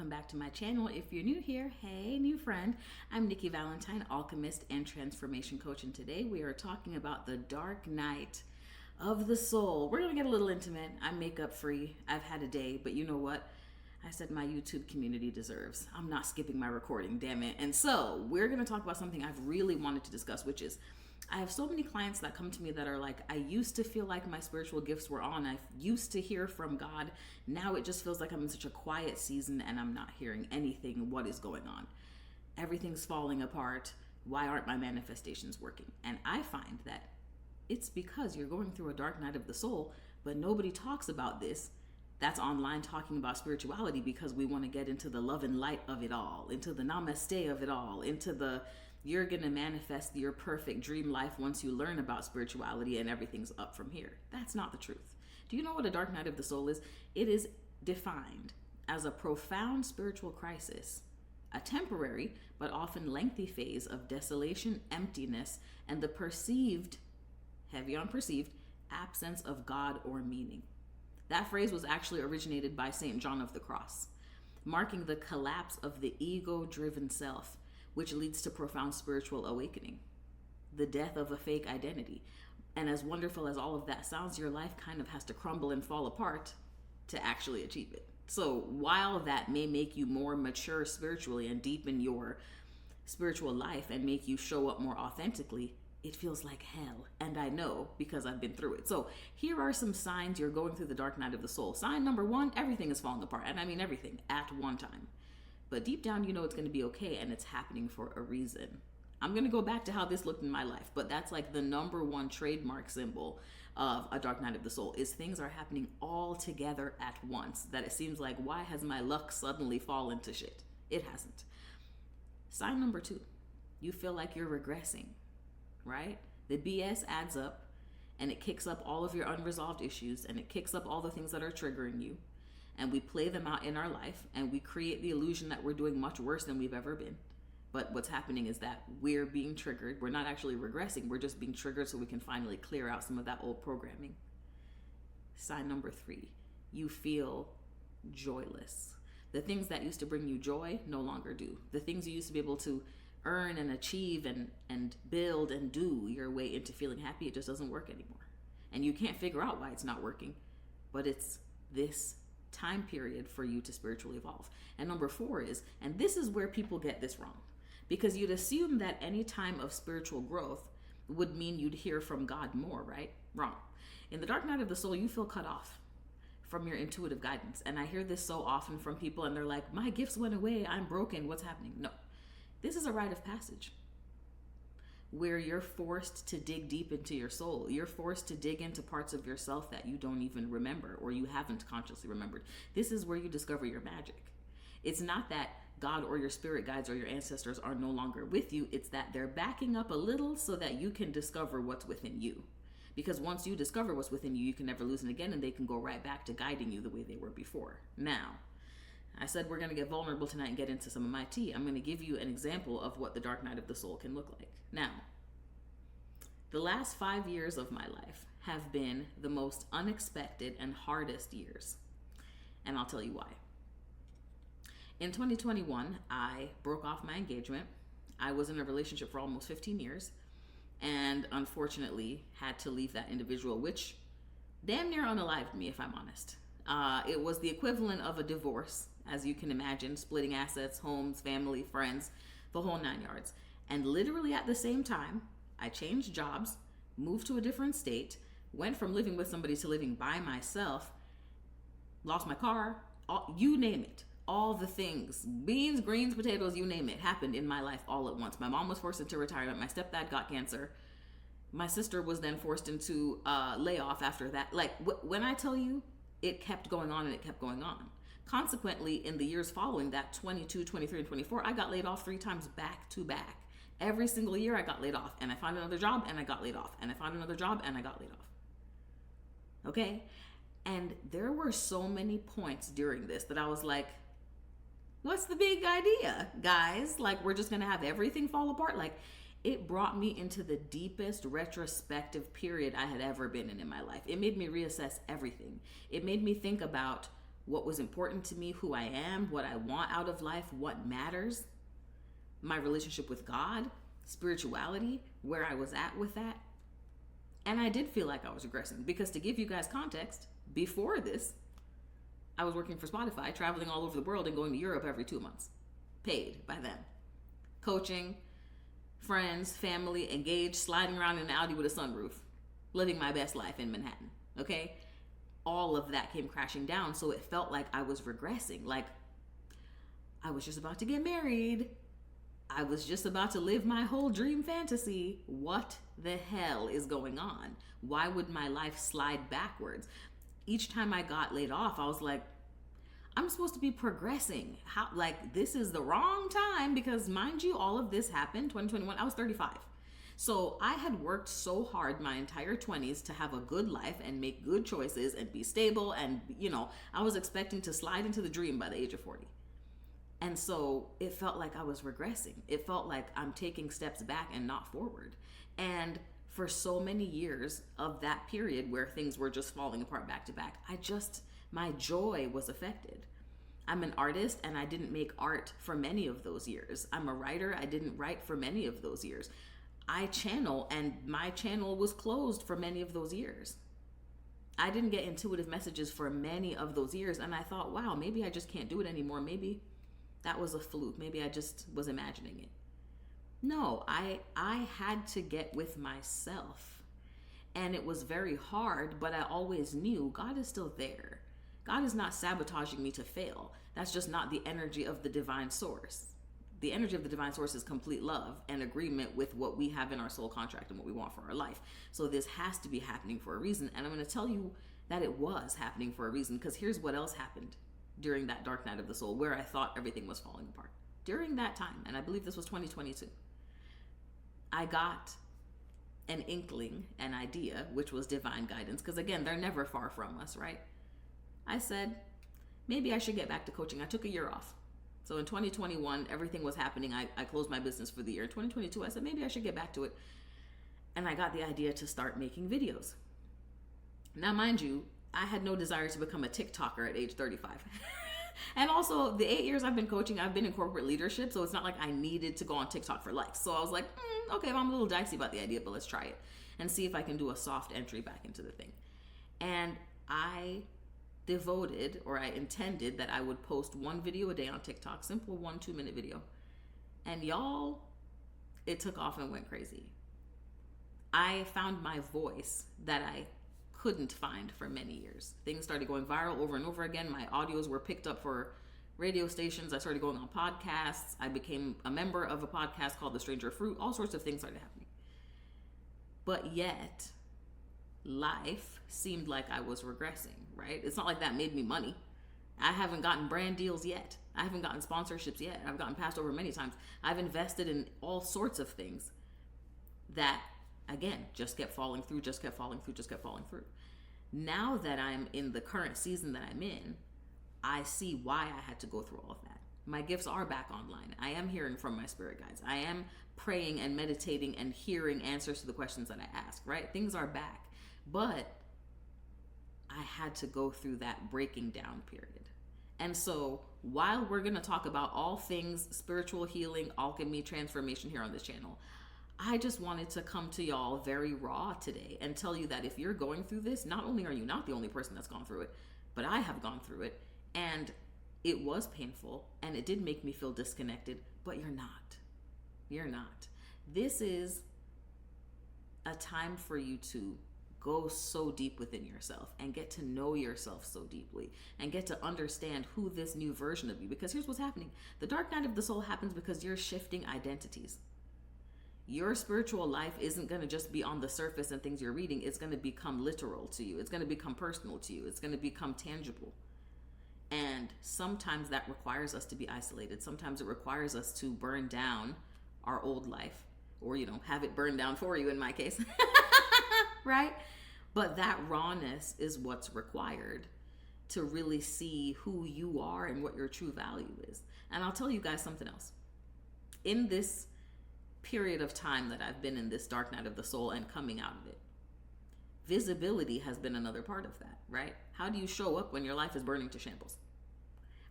welcome back to my channel. If you're new here, hey, new friend. I'm Nikki Valentine, alchemist and transformation coach, and today we are talking about the dark night of the soul. We're gonna get a little intimate. I'm makeup free. I've had a day, but you know what? I said my YouTube community deserves. I'm not skipping my recording, damn it. And so we're gonna talk about something I've really wanted to discuss, which is I have so many clients that come to me that are like, I used to feel like my spiritual gifts were on. I used to hear from God. Now it just feels like I'm in such a quiet season and I'm not hearing anything. What is going on? Everything's falling apart. Why aren't my manifestations working? And I find that it's because you're going through a dark night of the soul, but nobody talks about this. That's online talking about spirituality because we want to get into the love and light of it all, into the namaste of it all, into the you're going to manifest your perfect dream life once you learn about spirituality and everything's up from here. That's not the truth. Do you know what a dark night of the soul is? It is defined as a profound spiritual crisis, a temporary but often lengthy phase of desolation, emptiness, and the perceived, heavy on perceived, absence of God or meaning. That phrase was actually originated by St. John of the Cross, marking the collapse of the ego-driven self, which leads to profound spiritual awakening, the death of a fake identity. And as wonderful as all of that sounds, your life kind of has to crumble and fall apart to actually achieve it. So while that may make you more mature spiritually and deepen your spiritual life and make you show up more authentically, it feels like hell. And I know because I've been through it. So here are some signs you're going through the dark night of the soul. Sign number one, everything is falling apart. And I mean everything at one time. But deep down, you know it's going to be okay and it's happening for a reason. I'm going to go back to how this looked in my life, but that's like the number one trademark symbol of a dark night of the soul is things are happening all together at once. That it seems like, why has my luck suddenly fallen to shit? It hasn't. Sign number two, you feel like you're regressing, right? The BS adds up and it kicks up all of your unresolved issues and it kicks up all the things that are triggering you. And we play them out in our life and we create the illusion that we're doing much worse than we've ever been. But what's happening is that we're being triggered. We're not actually regressing. We're just being triggered so we can finally clear out some of that old programming. Sign number three, you feel joyless. The things that used to bring you joy no longer do. The things you used to be able to earn and achieve and build and do your way into feeling happy, it just doesn't work anymore. And you can't figure out why it's not working, but it's this time period for you to spiritually evolve. And number four is, and this is where people get this wrong, because you'd assume that any time of spiritual growth would mean you'd hear from God more, right? Wrong. In the dark night of the soul, you feel cut off from your intuitive guidance. And I hear this so often from people and they're like, my gifts went away, I'm broken, what's happening? No, this is a rite of passage where you're forced to dig deep into your soul. You're forced to dig into parts of yourself that you don't even remember or you haven't consciously remembered. This is where you discover your magic. It's not that God or your spirit guides or your ancestors are no longer with you. It's that they're backing up a little so that you can discover what's within you. Because once you discover what's within you, you can never lose it again and they can go right back to guiding you the way they were before. Now, I said we're going to get vulnerable tonight and get into some of my tea. I'm going to give you an example of what the dark night of the soul can look like. Now, the last 5 years of my life have been the most unexpected and hardest years. And I'll tell you why. In 2021, I broke off my engagement. I was in a relationship for almost 15 years and unfortunately had to leave that individual, which damn near unalived me, if I'm honest. It was the equivalent of a divorce, as you can imagine, splitting assets, homes, family, friends, the whole 9 yards. And literally at the same time, I changed jobs, moved to a different state, went from living with somebody to living by myself, lost my car, you name it. All the things, beans, greens, potatoes, you name it, happened in my life all at once. My mom was forced into retirement. My stepdad got cancer. My sister was then forced into layoff after that. Like when I tell you, it kept going on and it kept going on. Consequently, in the years following that, 22, 23, and 24, I got laid off 3 times back to back. Every single year I got laid off and I found another job and I got laid off and I found another job and I got laid off. Okay? And there were so many points during this that I was like, what's the big idea, guys? Like, we're just going to have everything fall apart? Like, it brought me into the deepest retrospective period I had ever been in my life. It made me reassess everything. It made me think about what was important to me, who I am, what I want out of life, what matters, my relationship with God, spirituality, where I was at with that. And I did feel like I was regressing, because to give you guys context, before this, I was working for Spotify, traveling all over the world and going to Europe every 2 months, paid by them. Coaching, friends, family, engaged, sliding around in an Audi with a sunroof, living my best life in Manhattan, okay? All of that came crashing down, so it felt like I was regressing. Like, I was just about to get married. I was just about to live my whole dream fantasy. What the hell is going on? Why would my life slide backwards? Each time I got laid off, I was like, I'm supposed to be progressing. How, like, this is the wrong time, because mind you, all of this happened 2021. I was 35. So I had worked so hard my entire 20s to have a good life and make good choices and be stable. And, I was expecting to slide into the dream by the age of 40. And so it felt like I was regressing. It felt like I'm taking steps back and not forward. And for so many years of that period where things were just falling apart back to back, my joy was affected. I'm an artist, and I didn't make art for many of those years. I'm a writer. I didn't write for many of those years. I channel, and my channel was closed for many of those years. I didn't get intuitive messages for many of those years, and I thought, wow, maybe I just can't do it anymore. Maybe that was a fluke. Maybe I just was imagining it. No, I had to get with myself, and it was very hard, but I always knew God is still there. God is not sabotaging me to fail. That's just not the energy of the divine source. The energy of the divine source is complete love and agreement with what we have in our soul contract and what we want for our life. So this has to be happening for a reason. And I'm going to tell you that it was happening for a reason, because here's what else happened during that dark night of the soul where I thought everything was falling apart. During that time, and I believe this was 2022, I got an inkling, an idea, which was divine guidance, because again, they're never far from us, right? I said, maybe I should get back to coaching. I took a year off. So in 2021, everything was happening. I closed my business for the year. In 2022, I said, maybe I should get back to it. And I got the idea to start making videos. Now, mind you, I had no desire to become a TikToker at age 35. And also, the 8 years I've been coaching, I've been in corporate leadership, so it's not like I needed to go on TikTok for likes. So I was like, okay, well, I'm a little dicey about the idea, but let's try it and see if I can do a soft entry back into the thing. And I intended that I would post one video a day on TikTok, simple 1-2 minute video. And y'all, it took off and went crazy. I found my voice that I couldn't find for many years. Things started going viral over and over again. My audios were picked up for radio stations. I started going on podcasts. I became a member of a podcast called The Stranger Fruit. All sorts of things started happening. But yet, life seemed like I was regressing, right? It's not like that made me money. I haven't gotten brand deals yet. I haven't gotten sponsorships yet. I've gotten passed over many times. I've invested in all sorts of things that, again, just kept falling through. Now that I'm in the current season that I'm in, I see why I had to go through all of that. My gifts are back online. I am hearing from my spirit guides. I am praying and meditating and hearing answers to the questions that I ask, right? Things are back. But I had to go through that breaking down period. And so while we're going to talk about all things spiritual healing, alchemy, transformation here on this channel, I just wanted to come to y'all very raw today and tell you that if you're going through this, not only are you not the only person that's gone through it, but I have gone through it, and it was painful and it did make me feel disconnected, but you're not. You're not. This is a time for you to go so deep within yourself and get to know yourself so deeply and get to understand who this new version of you, because here's what's happening. The dark night of the soul happens because you're shifting identities. Your spiritual life isn't going to just be on the surface and things you're reading. It's going to become literal to you. It's going to become personal to you. It's going to become tangible. And sometimes that requires us to be isolated. Sometimes it requires us to burn down our old life, or, have it burned down for you in my case. Right? But that rawness is what's required to really see who you are and what your true value is. And I'll tell you guys something else. In this period of time that I've been in this dark night of the soul and coming out of it, Visibility has been another part of that, right? How do you show up when your life is burning to shambles?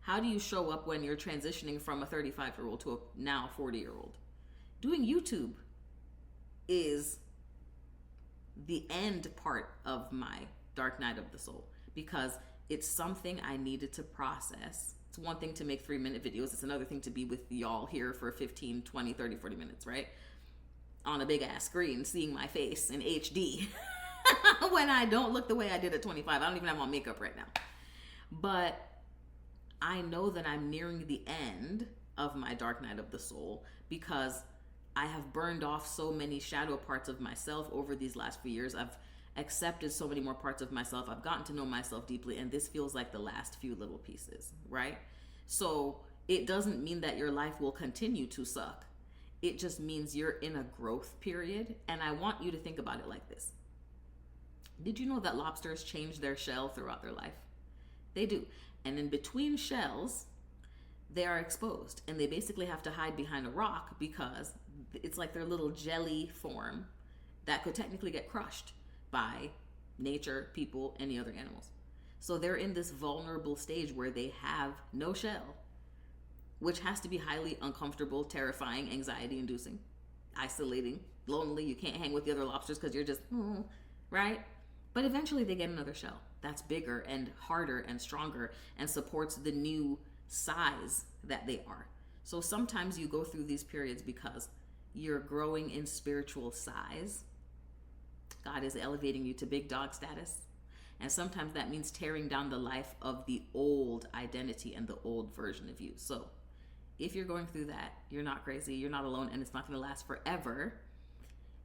How do you show up when you're transitioning from a 35-year-old to a now 40-year-old? Doing YouTube is the end part of my dark night of the soul, because it's something I needed to process. It's one thing to make 3-minute videos. It's another thing to be with y'all here for 15, 20, 30, 40 minutes, right? On a big ass screen, seeing my face in HD when I don't look the way I did at 25. I don't even have on makeup right now. But I know that I'm nearing the end of my dark night of the soul because I have burned off so many shadow parts of myself over these last few years. I've accepted so many more parts of myself. I've gotten to know myself deeply, and this feels like the last few little pieces, right? So it doesn't mean that your life will continue to suck. It just means you're in a growth period, and I want you to think about it like this. Did you know that lobsters change their shell throughout their life? They do. And in between shells, they are exposed, and they basically have to hide behind a rock because it's like their little jelly form that could technically get crushed by nature, people, any other animals. So they're in this vulnerable stage where they have no shell, which has to be highly uncomfortable, terrifying, anxiety-inducing, isolating, lonely. You can't hang with the other lobsters because you're just, right? But eventually they get another shell that's bigger and harder and stronger and supports the new size that they are. So sometimes you go through these periods because you're growing in spiritual size. God is elevating you to big dog status. And sometimes that means tearing down the life of the old identity and the old version of you. So if you're going through that, you're not crazy, you're not alone, and it's not going to last forever.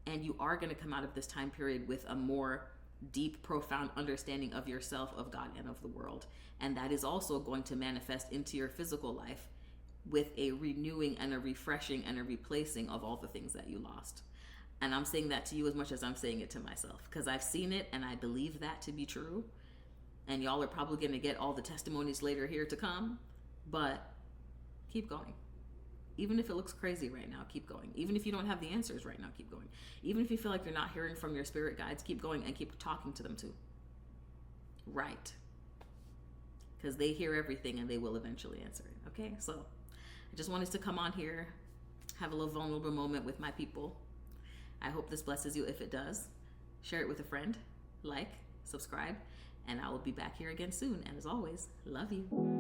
And you are going to come out of this time period with a more deep, profound understanding of yourself, of God, and of the world. And that is also going to manifest into your physical life with a renewing and a refreshing and a replacing of all the things that you lost. And I'm saying that to you as much as I'm saying it to myself, because I've seen it and I believe that to be true. And y'all are probably going to get all the testimonies later here to come, but keep going. Even if it looks crazy right now, keep going. Even if you don't have the answers right now, keep going. Even if you feel like you're not hearing from your spirit guides, keep going and keep talking to them too. Right. Because they hear everything and they will eventually answer it. Okay? So I just wanted to come on here, have a little vulnerable moment with my people. I hope this blesses you. If it does, share it with a friend, like, subscribe, and I will be back here again soon. And as always, love you.